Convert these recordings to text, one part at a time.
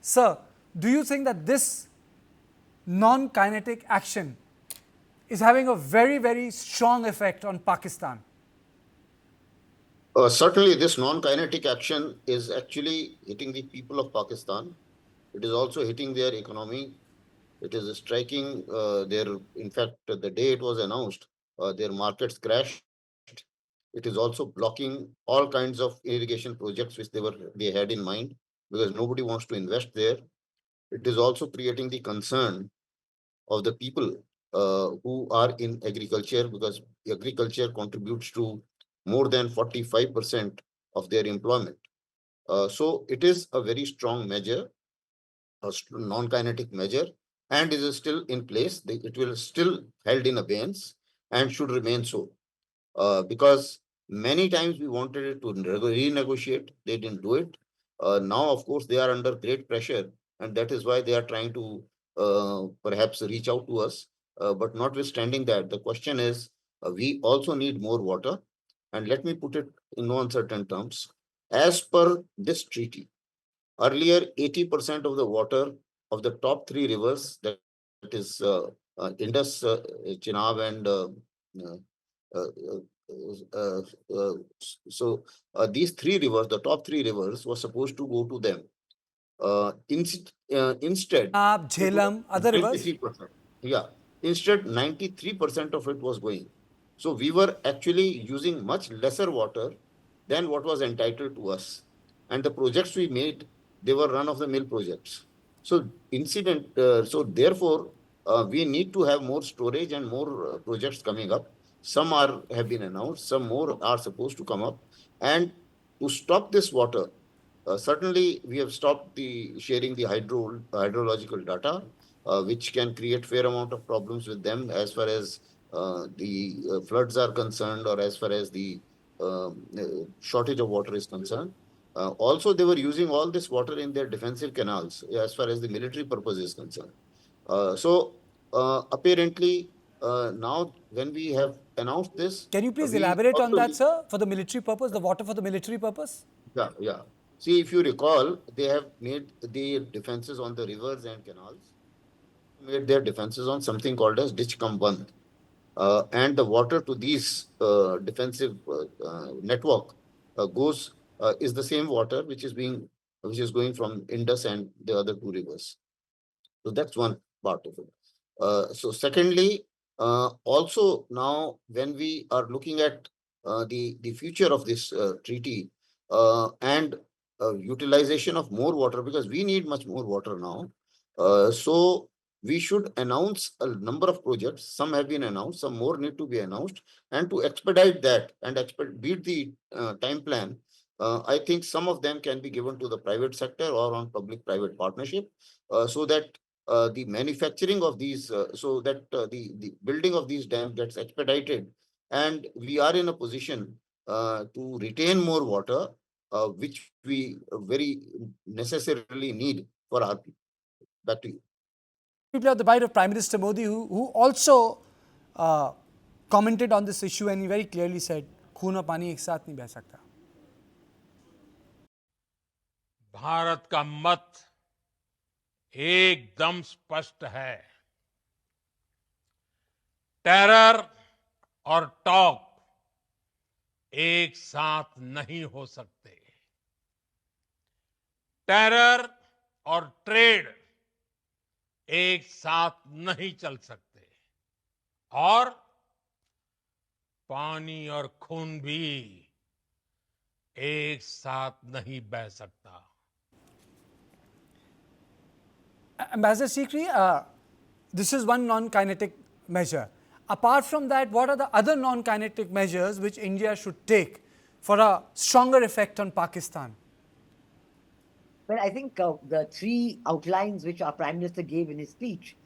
Sir, do you think that this non-kinetic action is having a very, very strong effect on Pakistan? Certainly, this non-kinetic action is actually hitting the people of Pakistan. It is also hitting their economy. It is striking in fact, the day it was announced, their markets crashed. It is also blocking all kinds of irrigation projects which they had in mind, because nobody wants to invest there. It is also creating the concern of the people who are in agriculture, because agriculture contributes to more than 45% of their employment. So it is a very strong measure, a non-kinetic measure, and is still in place. It will still held in abeyance and should remain so. Because many times we wanted it to renegotiate, they didn't do it. Now, of course, they are under great pressure, and that is why they are trying to perhaps reach out to us. But notwithstanding that, the question is, we also need more water. And let me put it in no uncertain terms. As per this treaty, earlier 80% of the water of the top three rivers, that is Indus, Chenab, and uh, uh, uh, these three rivers, the top three rivers, were supposed to go to them. Instead, Jhelum, other rivers? 93%. Yeah, instead 93% of it was going. So we were actually using much lesser water than what was entitled to us. And the projects we made, they were run-of-the-mill projects. So therefore, we need to have more storage and more projects coming up. Some have been announced, some more are supposed to come up. And to stop this water, certainly, we have stopped sharing the hydrological data, which can create fair amount of problems with them as far as the floods are concerned, or as far as the shortage of water is concerned. Also, they were using all this water in their defensive canals as far as the military purpose is concerned. Apparently, now when we have announced this, Can you please we elaborate on also that, sir, for the military purpose, the water for the military purpose? yeah. See, if you recall, they have made the defenses on the rivers and canals, made their defenses on something called as ditch cum band. And the water to these defensive network is the same water which is going from Indus and the other two rivers. So that's one part of it. So secondly, also now when we are looking at the future of this treaty and utilization of more water, because we need much more water now. So we should announce a number of projects. Some have been announced, some more need to be announced. And to expedite that and beat the time plan, I think some of them can be given to the private sector or on public-private partnership, so that the manufacturing of these, so that the building of these dams gets expedited, and we are in a position to retain more water, which we very necessarily need for our people. Back to you. People have the bite of Prime Minister Modi, who also uh, commented on this issue, and he very clearly said, खून और पानी एक साथ नहीं बह सकता. भारत का मत एकदम स्पष्ट है. टेरर और टॉक एक साथ नहीं हो सकते. टेरर और ट्रेड एक साथ नहीं चल सकते. और पानी और खून भी एक साथ नहीं बह सकता. Ambassador Sikri, this is one non-kinetic measure. Apart from that, what are the other non-kinetic measures which India should take for a stronger effect on Pakistan? Well, I think the three outlines which our Prime Minister gave in his speech,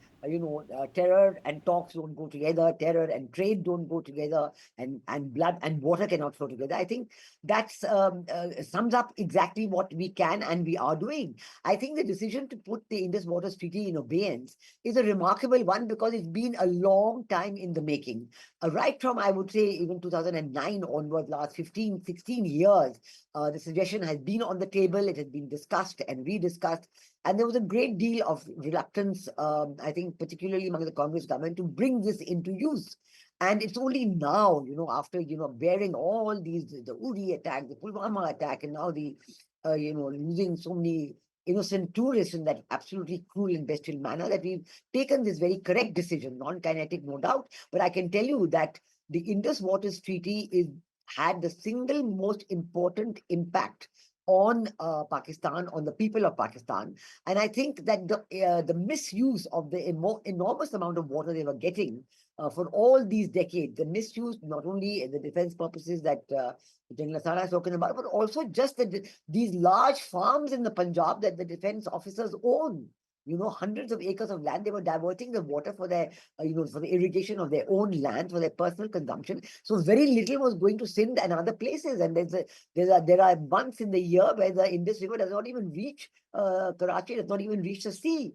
terror and talks don't go together, terror and trade don't go together, and blood and water cannot flow together. I think that sums up exactly what we can and we are doing. I think the decision to put the Indus Waters Treaty in abeyance is a remarkable one, because it's been a long time in the making. Right from, I would say, even 2009 onwards, last 15, 16 years, The suggestion has been on the table, it has been discussed and rediscussed, and there was a great deal of reluctance, I think, particularly among the Congress government, to bring this into use. And it's only now, after, bearing all these, the Uri attack, the Pulwama attack, and now the, losing so many innocent tourists in that absolutely cruel and bestial manner, that we've taken this very correct decision, non-kinetic, no doubt. But I can tell you that the Indus Waters Treaty had the single most important impact on Pakistan, on the people of Pakistan. And I think that the misuse of the enormous amount of water they were getting for all these decades, the misuse, not only the defense purposes that General Asada has spoken about, but also just these large farms in the Punjab that the defense officers own. Hundreds of acres of land, they were diverting the water for their, for the irrigation of their own land, for their personal consumption. So very little was going to Sindh and other places. And there are months in the year where the Indus River does not even reach Karachi, does not even reach the sea.